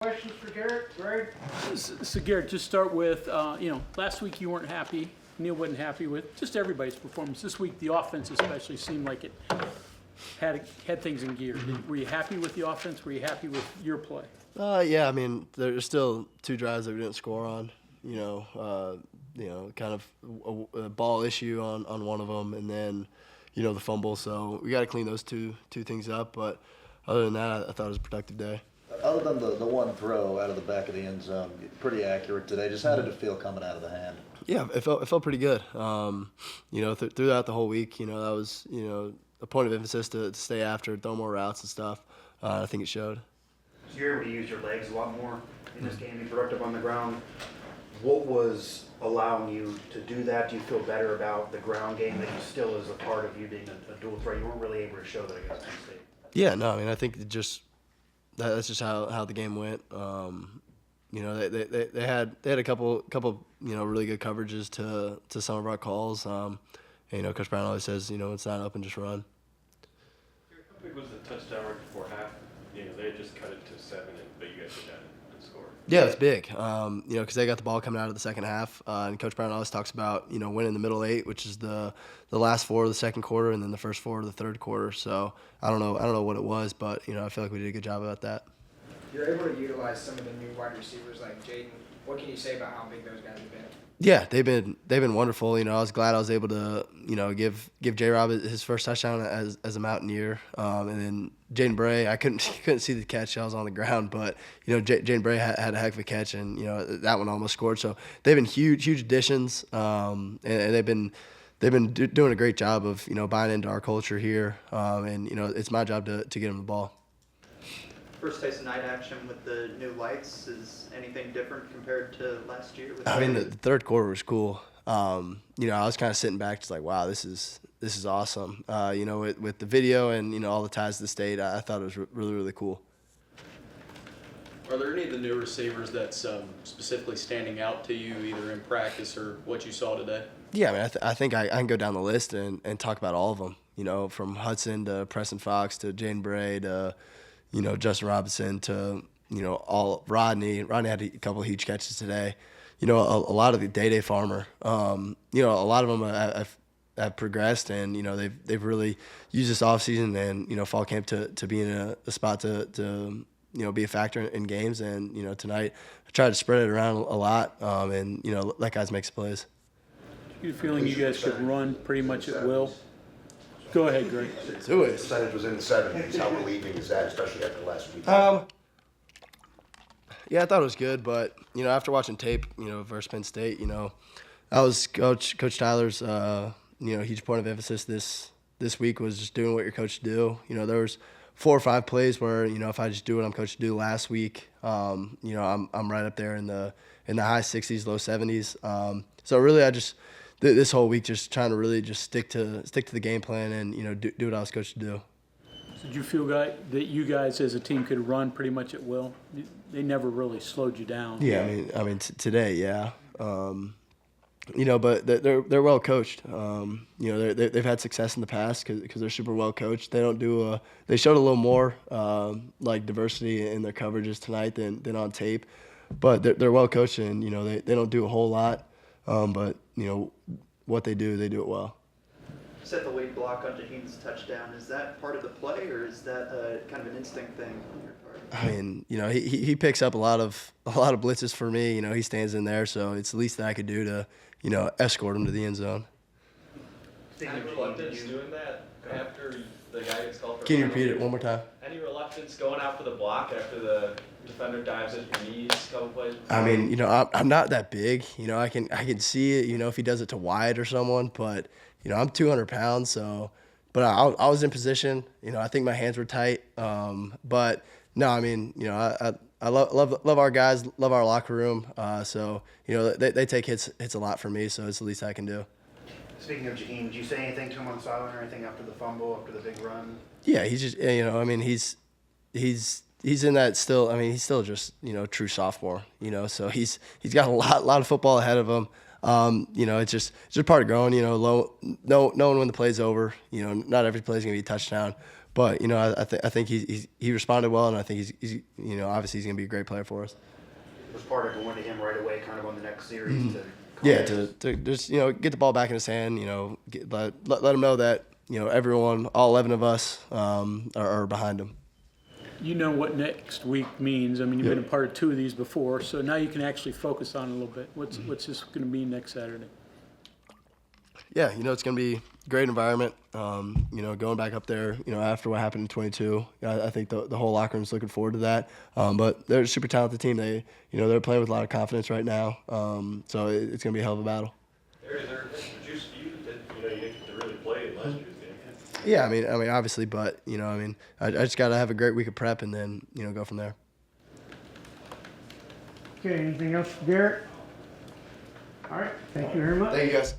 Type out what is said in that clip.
Questions for Garrett? Greg? So Garrett, just start with, last week you weren't happy, Neil wasn't happy with just everybody's performance. This week, the offense especially seemed like it had things in gear. Were you happy with the offense? Were you happy with your play? Yeah, I mean, there's still 2 drives that we didn't score on. Kind of a ball issue on one of them, and then, the fumble. So we got to clean those two things up. But other than that, I thought it was a productive day. Other than the one throw out of the back of the end zone, pretty accurate today. Just how did it feel coming out of the hand? Yeah, it felt pretty good. Throughout the whole week, that was a point of emphasis to stay after, throw more routes and stuff. I think it showed. So you're able to use your legs a lot more in this game, be productive on the ground. What was allowing you to do that? Do you feel better about the ground game that you still is a part of you being a dual threat? You weren't really able to show that against Penn State. Yeah, no, I mean, I think that's just how the game went. They had a couple really good coverages to some of our calls. Coach Brown always says, it's not up and just run. How big was the touchdown right before half? They had just cut it to 7, but you guys were down and scored. Yeah, it's big. Because they got the ball coming out of the second half, and Coach Brown always talks about winning the middle 8, which is the last 4 of the second quarter, and then the first 4 of the third quarter. So I don't know what it was, but I feel like we did a good job about that. You're able to utilize some of the new wide receivers like Jaden. What can you say about how big those guys have been? Yeah, they've been wonderful. I was glad I was able to give J-Rob his first touchdown as a Mountaineer, and then Jaden Bray. I couldn't see the catch. I was on the ground, but Jaden Bray had a heck of a catch, and that one almost scored. So they've been huge additions, and they've been doing a great job of buying into our culture here, and it's my job to get them the ball. First taste of night action with the new lights. Is anything different compared to last year? I mean, the third quarter was cool. I was kind of sitting back just like, wow, this is awesome. With the video and, all the ties to the state, I thought it was really, really cool. Are there any of the new receivers that's specifically standing out to you, either in practice or what you saw today? Yeah, I mean, I think I can go down the list and talk about all of them, from Hudson to Preston Fox to Jane Bray to, Justin Robinson to, all Rodney. Rodney had a couple of huge catches today. A lot of the Day Farmer. A lot of them have progressed, and they've really used this offseason and fall camp to be in a spot to be a factor in games. And tonight I tried to spread it around a lot, and let guys make some plays. You feeling you guys could run pretty much at will? Go ahead, Greg. Do it. Percentage was in the 70s. How relieving is that, especially after last week? Yeah, I thought it was good, but after watching tape, versus Penn State, that was Coach Tyler's, huge point of emphasis this week was just doing what your coach do. There was 4 or 5 plays where if I just do what I'm coached to do last week, I'm right up there in the high 60s, low 70s. So really, I just this whole week just trying to really just stick to the game plan and do what I was coached to do. So did you feel that you guys as a team could run pretty much at will? They never really slowed you down. Yeah, I mean today, yeah. But they're well coached. They've had success in the past because they're super well coached. They don't do they showed a little more like diversity in their coverages tonight than on tape, but they're well coached and they don't do a whole lot, but what they do it well. Set the lead block on Jaheem's touchdown. Is that part of the play, or is that kind of an instinct thing on your part? I mean, he picks up a lot of blitzes for me. He stands in there, so it's the least that I could do to escort him to the end zone. Any reluctance doing that after the guy gets called for? Can you repeat it one more time? Any reluctance going out for the block after the defender dives at your knees a couple plays? I mean, I'm not that big. I can see it. If he does it to Wyatt or someone, but I'm 200 pounds, so. But I was in position. I think my hands were tight. But no, I mean, I love our guys, love our locker room. So they take hits a lot for me. So it's the least I can do. Speaking of Jaheim, did you say anything to him on the sideline or anything after the fumble, after the big run? Yeah, he's just I mean he's in that still. I mean he's still just true sophomore. So he's got a lot of football ahead of him. It's just part of growing. Knowing when the play's over. Not every play's gonna be a touchdown. But I think he responded well, and I think he's obviously he's going to be a great player for us. Was part of going to him right away, kind of on the next series to. Yeah, to just get the ball back in his hand. Let him know that everyone, all 11 of us, are behind him. You know what next week means. I mean, you've been a part of 2 of these before, so now you can actually focus on it a little bit. What's this going to mean next Saturday? Yeah, it's going to be a great environment. Going back up there, after what happened in 22, I think the whole locker room's looking forward to that. But they're a super talented team. They're playing with a lot of confidence right now. So it's going to be a hell of a battle. Is there a juice for you that you didn't get to really play in last year's game? Yeah, I mean, obviously, but I just got to have a great week of prep and then go from there. Okay, anything else for Garrett? All right, thank you very much. Thank you, guys.